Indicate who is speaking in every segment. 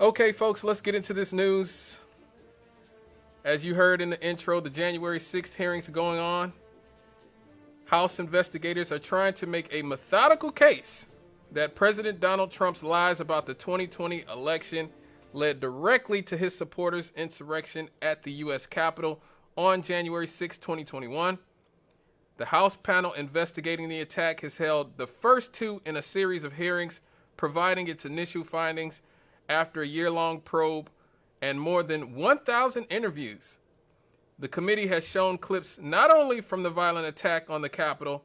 Speaker 1: Okay, folks, let's get into this news. As you heard in the intro, the January 6th hearings are going on. House investigators are trying to make a methodical case that President Donald Trump's lies about the 2020 election led directly to his supporters' insurrection at the U.S. Capitol on January 6, 2021. The House panel investigating the attack has held the first two in a series of hearings, providing its initial findings after a year-long probe and more than 1,000 interviews. The committee has shown clips not only from the violent attack on the Capitol,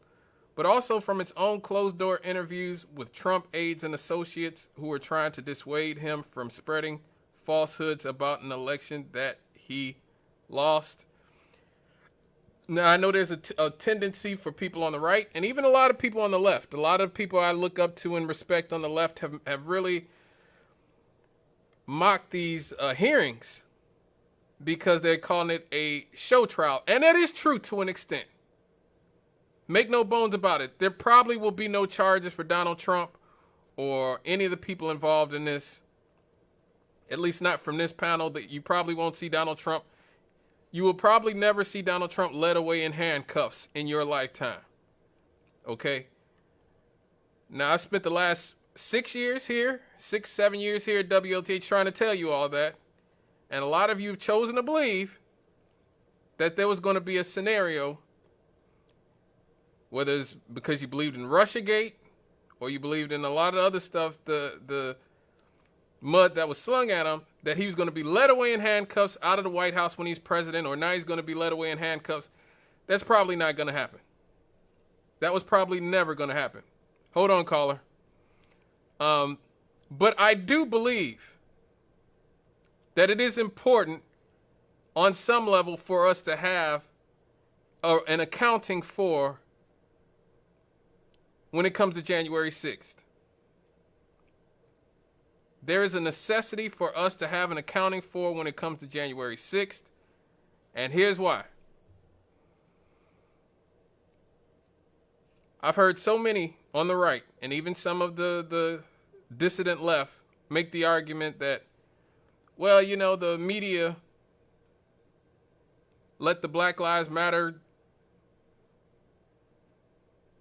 Speaker 1: but also from its own closed-door interviews with Trump aides and associates who were trying to dissuade him from spreading falsehoods about an election that he lost. Now, I know there's a tendency for people on the right, and even a lot of people on the left. A lot of people I look up to and respect on the left have really mocked these hearings because they're calling it a show trial. And that is true to an extent. Make no bones about it. There probably will be no charges for Donald Trump or any of the people involved in this. At least not from this panel. That you probably won't see Donald Trump. You will probably never see Donald Trump led away in handcuffs in your lifetime. Okay? Now, I spent the last 7 years here at WLTH trying to tell you all that. And a lot of you have chosen to believe that there was going to be a scenario, whether it's because you believed in Russiagate or you believed in a lot of other stuff, the mud that was slung at him, that he was going to be led away in handcuffs out of the White House when he's president, or now he's going to be led away in handcuffs. That's probably not going to happen. That was probably never going to happen. Hold on, caller. But I do believe that it is important on some level for us to have an accounting for when it comes to January 6th. There is a necessity for us to have an accounting for when it comes to January 6th. And here's why. I've heard so many on the right, and even some of the dissident left, make the argument that, well, you know, the media let the Black Lives Matter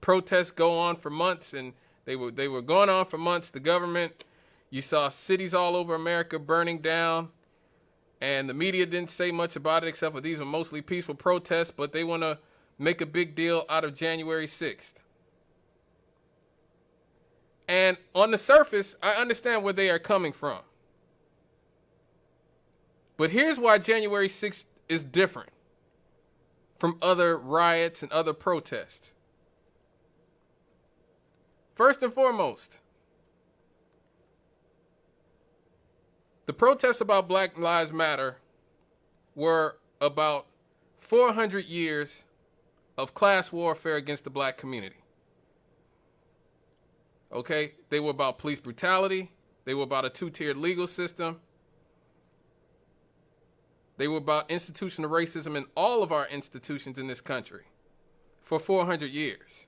Speaker 1: protests go on for months, and they were going on for months. The government, you saw cities all over America burning down, and the media didn't say much about it except for these were mostly peaceful protests, but they want to make a big deal out of January 6th. And on the surface, I understand where they are coming from. But here's why January 6th is different from other riots and other protests. First and foremost, the protests about Black Lives Matter were about 400 years of class warfare against the black community. Okay? They were about police brutality. They were about a two-tiered legal system. They were about institutional racism in all of our institutions in this country for 400 years.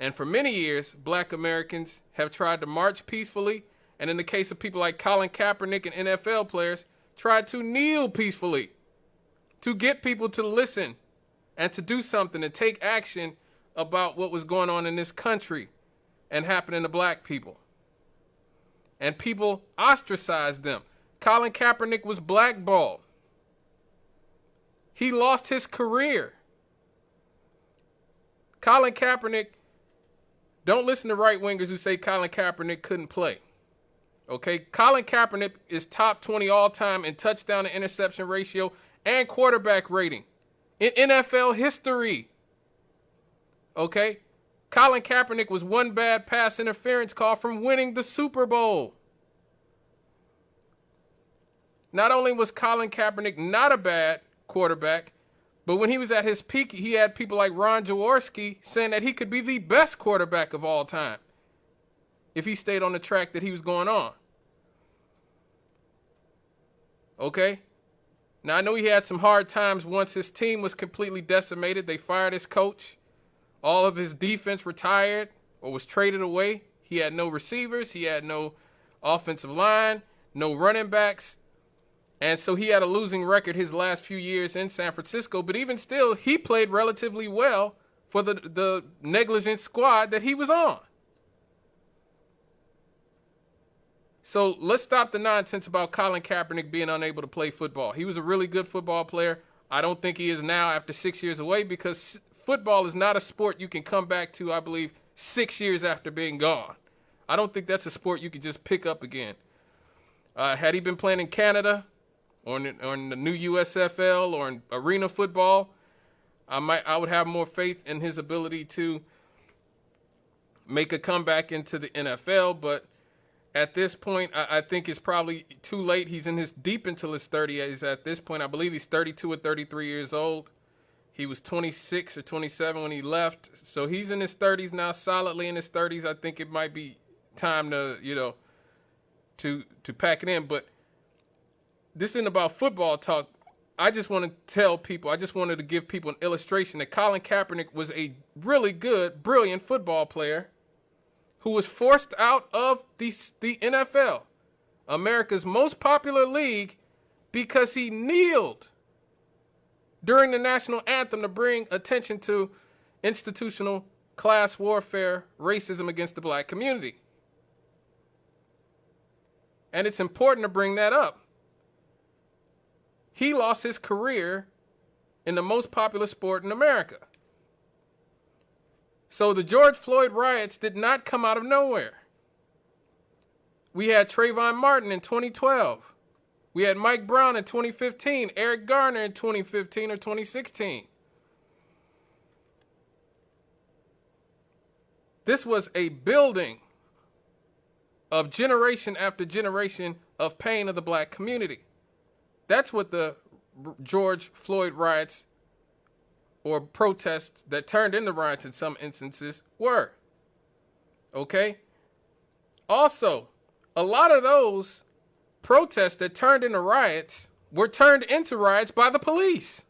Speaker 1: And for many years, black Americans have tried to march peacefully, and in the case of people like Colin Kaepernick and NFL players, tried to kneel peacefully to get people to listen and to do something and take action about what was going on in this country and happening to black people. And people ostracized them. Colin Kaepernick was blackballed. He lost his career. Colin Kaepernick, don't listen to right-wingers who say Colin Kaepernick couldn't play. Okay, Colin Kaepernick is top 20 all-time in touchdown to interception ratio and quarterback rating in NFL history. Okay, Colin Kaepernick was one bad pass interference call from winning the Super Bowl. Not only was Colin Kaepernick not a bad quarterback, but when he was at his peak, he had people like Ron Jaworski saying that he could be the best quarterback of all time if he stayed on the track that he was going on. Okay? Now, I know he had some hard times once his team was completely decimated. They fired his coach. All of his defense retired or was traded away. He had no receivers. He had no offensive line. no running backs. And so he had a losing record his last few years in San Francisco. But even still, he played relatively well for the negligent squad that he was on. So let's stop the nonsense about Colin Kaepernick being unable to play football. He was a really good football player. I don't think he is now after 6 years away, because football is not a sport you can come back to, I believe, 6 years after being gone. I don't think that's a sport you can just pick up again. Had he been playing in Canada or in the new USFL or in arena football, I would have more faith in his ability to make a comeback into the NFL. But at this point, I think it's probably too late. He's deep into his 30s at this point. I believe he's 32 or 33 years old. He was 26 or 27 when he left. So he's in his 30s now, solidly in his 30s. I think it might be time to, to pack it in. But this isn't about football talk. I just want to tell people, I just wanted to give people an illustration that Colin Kaepernick was a really good, brilliant football player who was forced out of the NFL, America's most popular league, because he kneeled during the national anthem to bring attention to institutional class warfare, racism against the black community. And it's important to bring that up. He lost his career in the most popular sport in America. So the George Floyd riots did not come out of nowhere. We had Trayvon Martin in 2012. We had Mike Brown in 2015, Eric Garner in 2015 or 2016. This was a building of generation after generation of pain of the black community. That's what the George Floyd riots or protests that turned into riots in some instances were. Okay? Also, a lot of those protests that turned into riots were turned into riots by the police.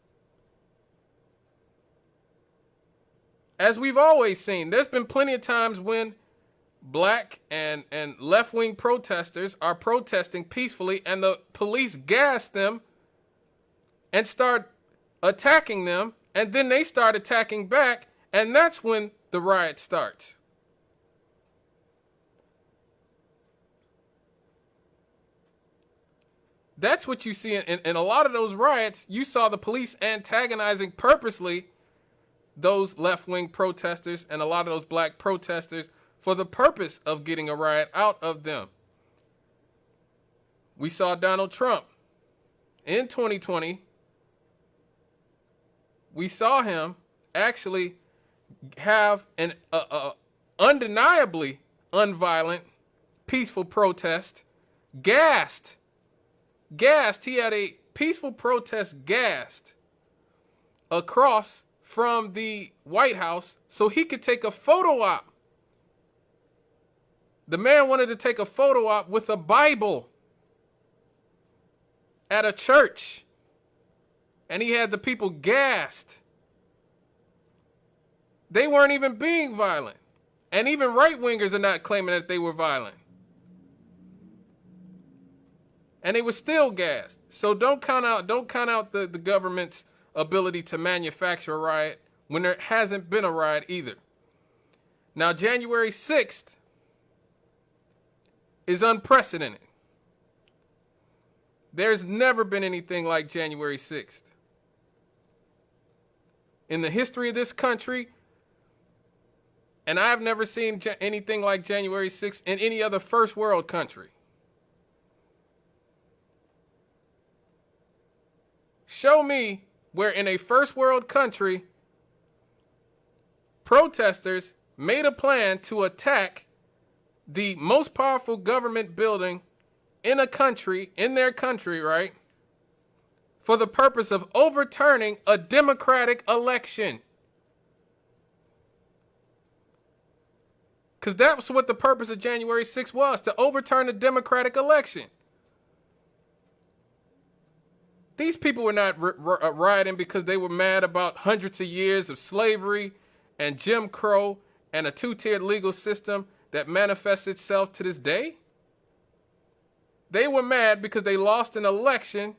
Speaker 1: As we've always seen, there's been plenty of times when black and left-wing protesters are protesting peacefully and the police gas them and start attacking them, and then they start attacking back, and that's when the riot starts. That's what you see in a lot of those riots. You saw the police antagonizing purposely those left-wing protesters and a lot of those black protesters for the purpose of getting a riot out of them. We saw Donald Trump in 2020. We saw him actually have an undeniably unviolent, peaceful protest, gassed. He had a peaceful protest gassed across from the White House so he could take a photo op. The man wanted to take a photo op with a Bible at a church, and he had the people gassed. They weren't even being violent, and even right-wingers are not claiming that they were violent. And they were still gassed. So don't count out the government's ability to manufacture a riot when there hasn't been a riot either. Now, January 6th is unprecedented. There's never been anything like January 6th. In the history of this country, and I've never seen anything like January 6th in any other first world country. Show me where in a first world country, protesters made a plan to attack the most powerful government building in a country, in their country, right? For the purpose of overturning a democratic election. Because that's what the purpose of January 6th was, to overturn a democratic election. These people were not rioting because they were mad about hundreds of years of slavery and Jim Crow and a two-tiered legal system that manifests itself to this day. They were mad because they lost an election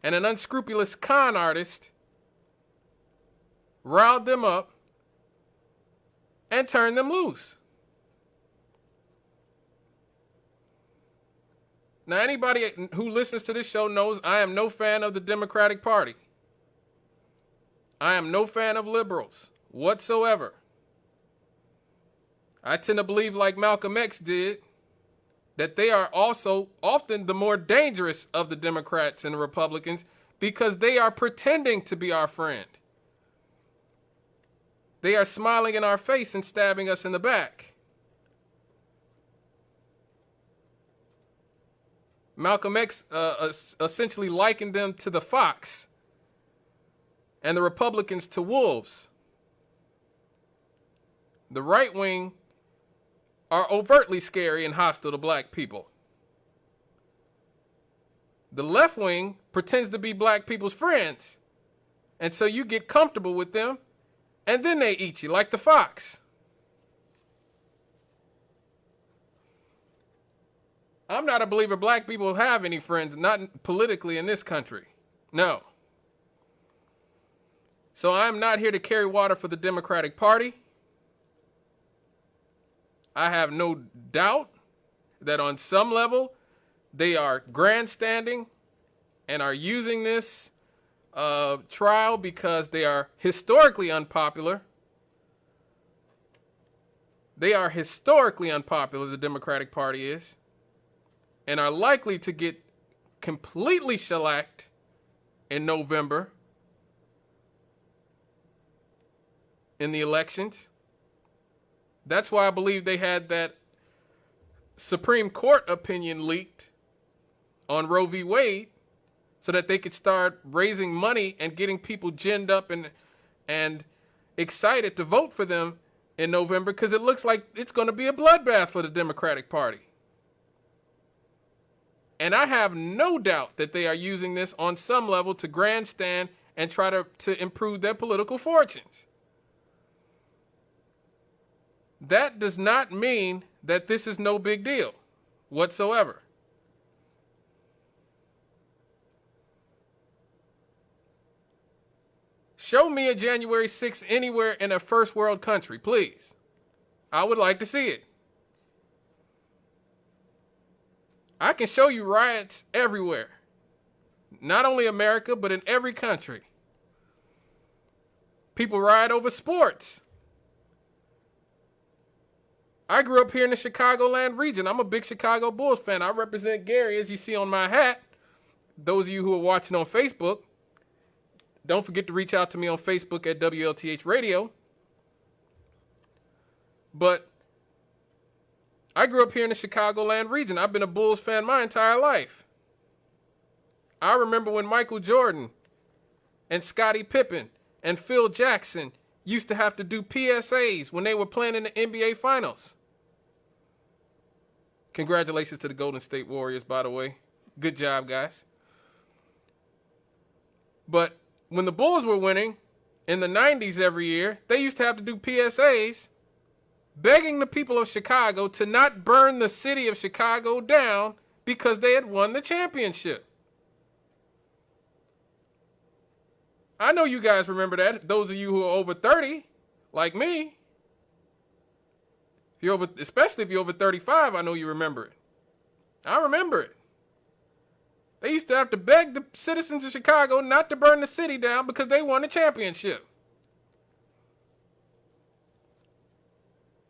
Speaker 1: and an unscrupulous con artist riled them up and turned them loose. Now, anybody who listens to this show knows I am no fan of the Democratic Party. I am no fan of liberals whatsoever. I tend to believe, like Malcolm X did, that they are also often the more dangerous of the Democrats and the Republicans because they are pretending to be our friend. They are smiling in our face and stabbing us in the back. Malcolm X essentially likened them to the fox and the Republicans to wolves. The right wing are overtly scary and hostile to black people. The left wing pretends to be black people's friends. And so you get comfortable with them, and then they eat you like the fox. I'm not a believer black people have any friends, not politically in this country. No. So I'm not here to carry water for the Democratic Party. I have no doubt that on some level they are grandstanding and are using this trial because they are historically unpopular. They are historically unpopular, the Democratic Party is, and are likely to get completely shellacked in November in the elections. That's why I believe they had that Supreme Court opinion leaked on Roe v. Wade so that they could start raising money and getting people ginned up and excited to vote for them in November, because it looks like it's going to be a bloodbath for the Democratic Party. And I have no doubt that they are using this on some level to grandstand and try to improve their political fortunes. That does not mean that this is no big deal whatsoever. Show me a January 6th anywhere in a first world country, please. I would like to see it. I can show you riots everywhere. Not only America, but in every country. People riot over sports. I grew up here in the Chicagoland region. I'm a big Chicago Bulls fan. I represent Gary, as you see on my hat. Those of you who are watching on Facebook, don't forget to reach out to me on Facebook at WLTH Radio. But I grew up here in the Chicagoland region. I've been a Bulls fan my entire life. I remember when Michael Jordan and Scottie Pippen and Phil Jackson used to have to do PSAs when they were playing in the NBA Finals. Congratulations to the Golden State Warriors, by the way. Good job, guys. But when the Bulls were winning in the 90s every year, they used to have to do PSAs begging the people of Chicago to not burn the city of Chicago down because they had won the championship. I know you guys remember that, those of you who are over 30, like me. Especially if you're over 35, I know you remember it. I remember it. They used to have to beg the citizens of Chicago not to burn the city down because they won the championship.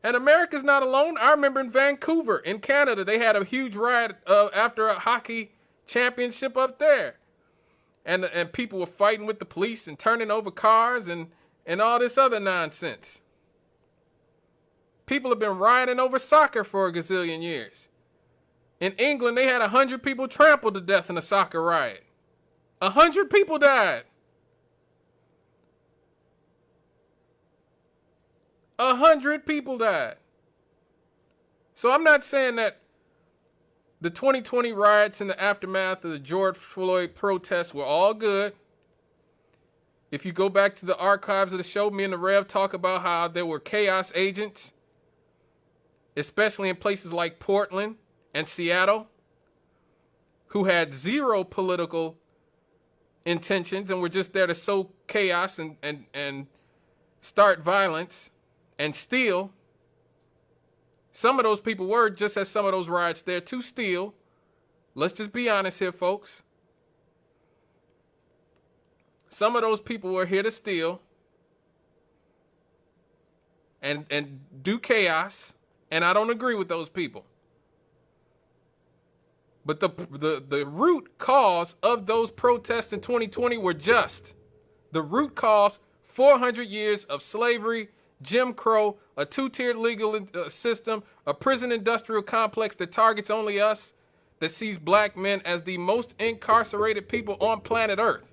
Speaker 1: And America's not alone. I remember in Vancouver, in Canada, they had a huge riot after a hockey championship up there. And people were fighting with the police and turning over cars and all this other nonsense. People have been rioting over soccer for a gazillion years. In England, they had 100 people trampled to death in a soccer riot. 100 people died. 100 people died. So I'm not saying that the 2020 riots in the aftermath of the George Floyd protests were all good. If you go back to the archives of the show, me and the Rev talk about how there were chaos agents, especially in places like Portland and Seattle, who had zero political intentions and were just there to sow chaos and start violence and steal. Some of those people were, just as some of those riots there, to steal. Let's just be honest here, folks. Some of those people were here to steal and do chaos, and I don't agree with those people. But the root cause of those protests in 2020 were just. The root cause, 400 years of slavery, Jim Crow, a two-tiered legal system, a prison industrial complex that targets only us, that sees black men as the most incarcerated people on planet Earth.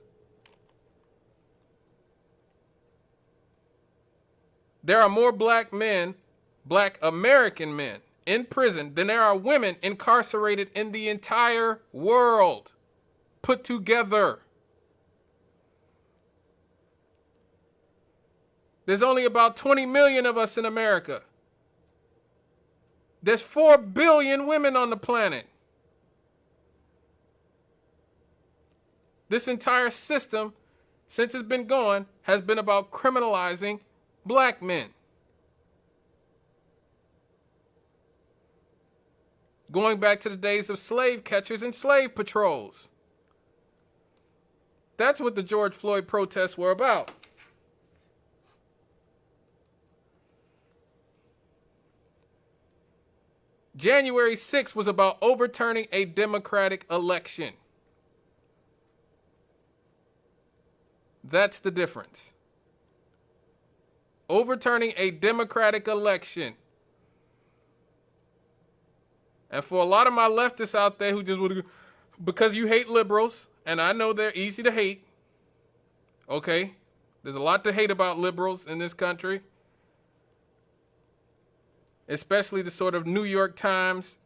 Speaker 1: There are more black men, black American men, in prison than there are women incarcerated in the entire world put together. There's only about 20 million of us in America. There's 4 billion women on the planet. This entire system, since it's been going, has been about criminalizing black men. Going back to the days of slave catchers and slave patrols. That's what the George Floyd protests were about. January 6th was about overturning a democratic election. That's the difference. Overturning a democratic election. And for a lot of my leftists out there who just would, because you hate liberals, and I know they're easy to hate, okay? There's a lot to hate about liberals in this country. Especially the sort of New York Times,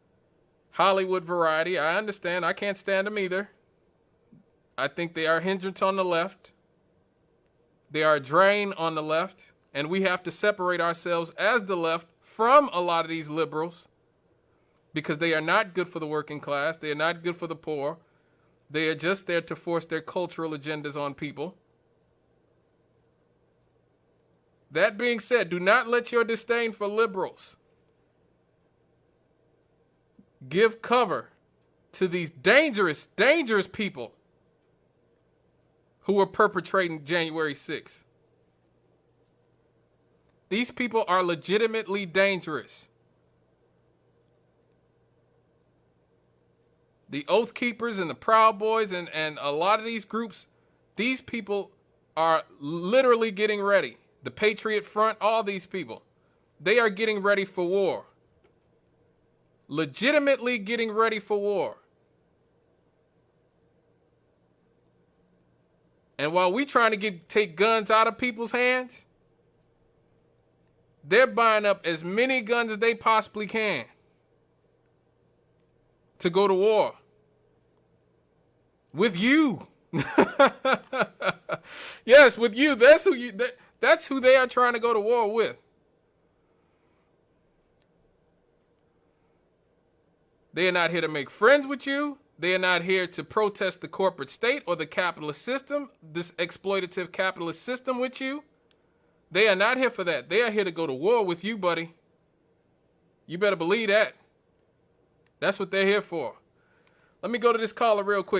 Speaker 1: Hollywood variety. I understand. I can't stand them either. I think they are a hindrance on the left. They are a drain on the left. And we have to separate ourselves as the left from a lot of these liberals because they are not good for the working class. They are not good for the poor. They are just there to force their cultural agendas on people. That being said, do not let your disdain for liberals give cover to these dangerous, dangerous people who are perpetrating January 6th. These people are legitimately dangerous. The Oath Keepers and the Proud Boys and a lot of these groups, these people are literally getting ready. The Patriot Front, all these people, they are getting ready for war. Legitimately getting ready for war. And while we trying to take guns out of people's hands, they're buying up as many guns as they possibly can to go to war. With you. Yes, with you. That's who they are trying to go to war with. They are not here to make friends with you. They are not here to protest the corporate state or the capitalist system, this exploitative capitalist system with you. They are not here for that. They are here to go to war with you, buddy. You better believe that. That's what they're here for. Let me go to this caller real quick.